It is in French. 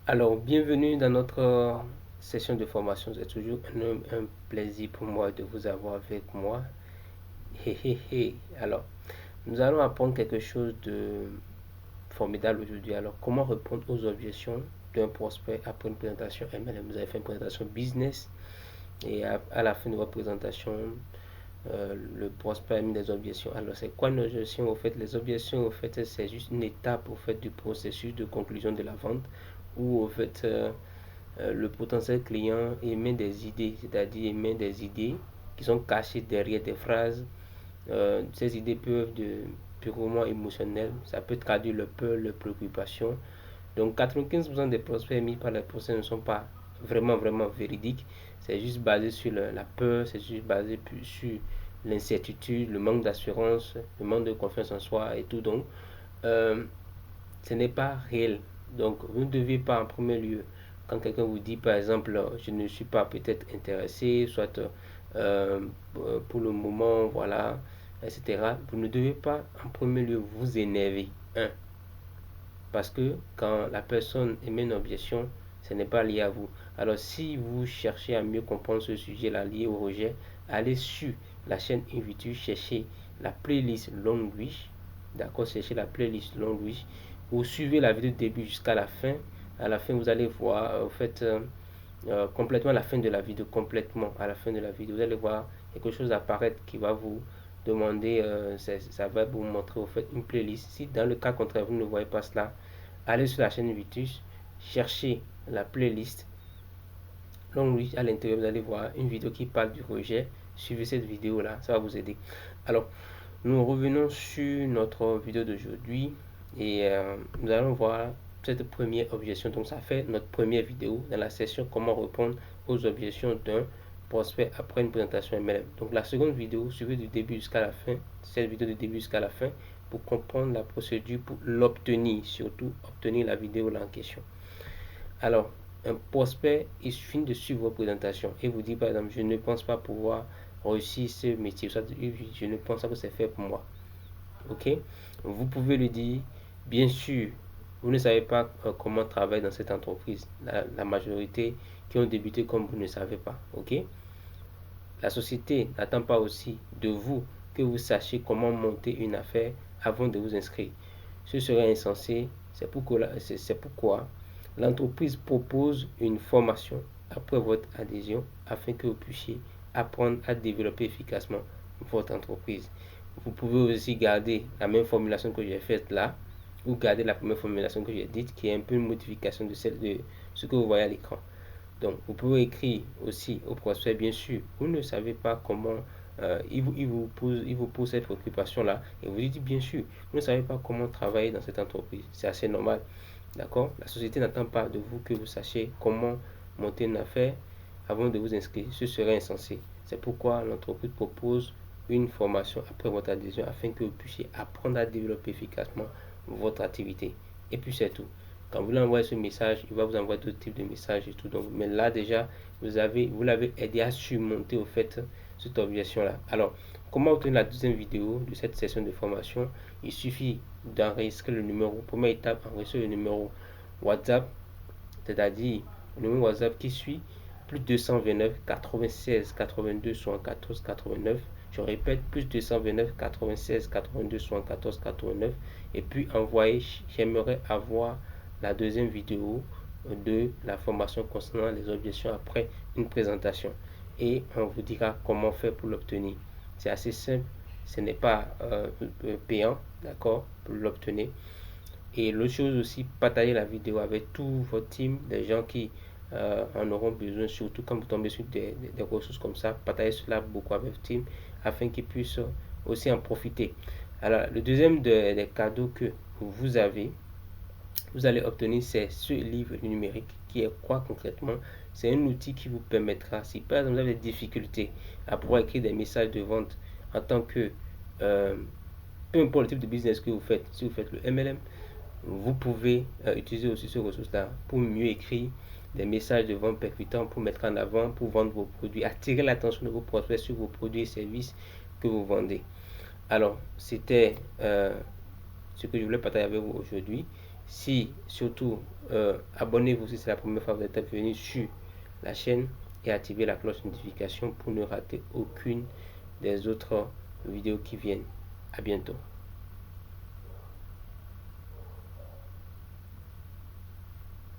Alors, bienvenue dans notre session de formation. C'est toujours un plaisir pour moi de vous avoir avec moi. Hé, hé, hé. Alors, nous allons apprendre quelque chose de formidable aujourd'hui. Alors, comment répondre aux objections d'un prospect après une présentation MLM? Vous avez fait une présentation business et à la fin de votre présentation, le prospect a mis des objections. Alors, c'est quoi une objection? Au fait, les objections, au fait, c'est juste une étape au fait du processus de conclusion de la vente où, au fait, le potentiel client émet des idées, c'est-à-dire émet des idées qui sont cachées derrière des phrases. Ces idées peuvent être purement émotionnelles, ça peut traduire le peur, les préoccupations. Donc 95% des prospects émis par les prospects ne sont pas vraiment véridiques. C'est juste basé sur la peur, c'est juste basé sur l'incertitude, le manque d'assurance, le manque de confiance en soi et tout. Donc, euh, ce n'est pas réel. Donc, vous ne devez pas en premier lieu, quand quelqu'un vous dit par exemple, je ne suis pas peut-être intéressé, soit euh, pour le moment, voilà, etc., vous ne devez pas en premier lieu vous énerver. Un, parce que quand la personne émet une objection, ce n'est pas lié à vous. Alors, si vous cherchez à mieux comprendre ce sujet-là lié au rejet, allez sur la chaîne Invitus, cherchez la playlist Language. D'accord, cherchez la playlist Language. Vous suivez la vidéo du début jusqu'à la fin. À la fin, vous allez voir, en fait, complètement à la fin de la vidéo, complètement à la fin de la vidéo, vous allez voir quelque chose apparaître qui va vous demander, ça va vous montrer au fait une playlist. Si dans le cas contraire, vous ne voyez pas cela, allez sur la chaîne Vitus, cherchez la playlist. Donc à l'intérieur, vous allez voir une vidéo qui parle du rejet. Suivez cette vidéo là, ça va vous aider. Alors, nous revenons sur notre vidéo d'aujourd'hui et nous allons voir cette première objection. Donc, ça fait notre première vidéo dans la session comment répondre aux objections d'un prospect après une présentation MLM. Donc, la seconde vidéo, suivez du début jusqu'à la fin, cette vidéo du début jusqu'à la fin pour comprendre la procédure pour l'obtenir, surtout obtenir la vidéo là en question. Alors, un prospect, il finit de suivre vos présentations et vous dit par exemple, je ne pense pas pouvoir réussir ce métier, je ne pense pas que c'est fait pour moi. Ok? Vous pouvez lui dire, bien sûr, vous ne savez pas comment travailler dans cette entreprise. La majorité qui ont débuté comme vous ne savez pas. Ok? La société n'attend pas aussi de vous que vous sachiez comment monter une affaire avant de vous inscrire. Ce serait insensé. C'est pourquoi l'entreprise propose une formation après votre adhésion afin que vous puissiez apprendre à développer efficacement votre entreprise. Vous pouvez aussi garder la même formulation que j'ai faite là, ou garder la première formulation que j'ai dite, qui est un peu une modification de celle de ce que vous voyez à l'écran. Donc, vous pouvez écrire aussi au prospect, bien sûr, vous ne savez pas comment, il vous pose cette préoccupation-là, et vous lui dites, bien sûr, vous ne savez pas comment travailler dans cette entreprise. C'est assez normal, d'accord? La société n'attend pas de vous que vous sachiez comment monter une affaire avant de vous inscrire. Ce serait insensé. C'est pourquoi l'entreprise propose une formation après votre adhésion afin que vous puissiez apprendre à développer efficacement votre activité. Et puis c'est tout. Quand vous lui envoyez ce message, il va vous envoyer d'autres types de messages et tout. Donc, mais là déjà, vous l'avez aidé à surmonter au fait cette objection-là. Alors, comment obtenir la deuxième vidéo de cette session de formation? Il suffit d'enregistrer le numéro. Première étape, enregistrer le numéro WhatsApp, c'est-à-dire le numéro WhatsApp qui suit plus 229 96 82 74 89. Je répète, plus 229 96 82 74 89. Et puis envoyer, j'aimerais avoir la deuxième vidéo de la formation concernant les objections après une présentation. Et on vous dira comment faire pour l'obtenir. C'est assez simple, ce n'est pas payant, d'accord, pour l'obtenir. Et l'autre chose aussi, partagez la vidéo avec tout votre team, des gens qui en auront besoin, surtout quand vous tombez sur des ressources comme ça. Partagez cela beaucoup avec votre team afin qu'ils puissent aussi en profiter. Alors, le deuxième des cadeaux que vous avez, vous allez obtenir, c'est ce livre numérique qui est quoi concrètement? C'est un outil qui vous permettra, si par exemple vous avez des difficultés à pouvoir écrire des messages de vente en tant que, euh, peu importe le type de business que vous faites, si vous faites le MLM, vous pouvez utiliser aussi ce ressource-là pour mieux écrire des messages de vente percutants, pour mettre en avant, pour vendre vos produits, attirer l'attention de vos prospects sur vos produits et services que vous vendez. Alors, c'était ce que je voulais partager avec vous aujourd'hui. Si, surtout, abonnez-vous si c'est la première fois que vous êtes venu sur la chaîne et activez la cloche de notification pour ne rater aucune des autres vidéos qui viennent. À bientôt.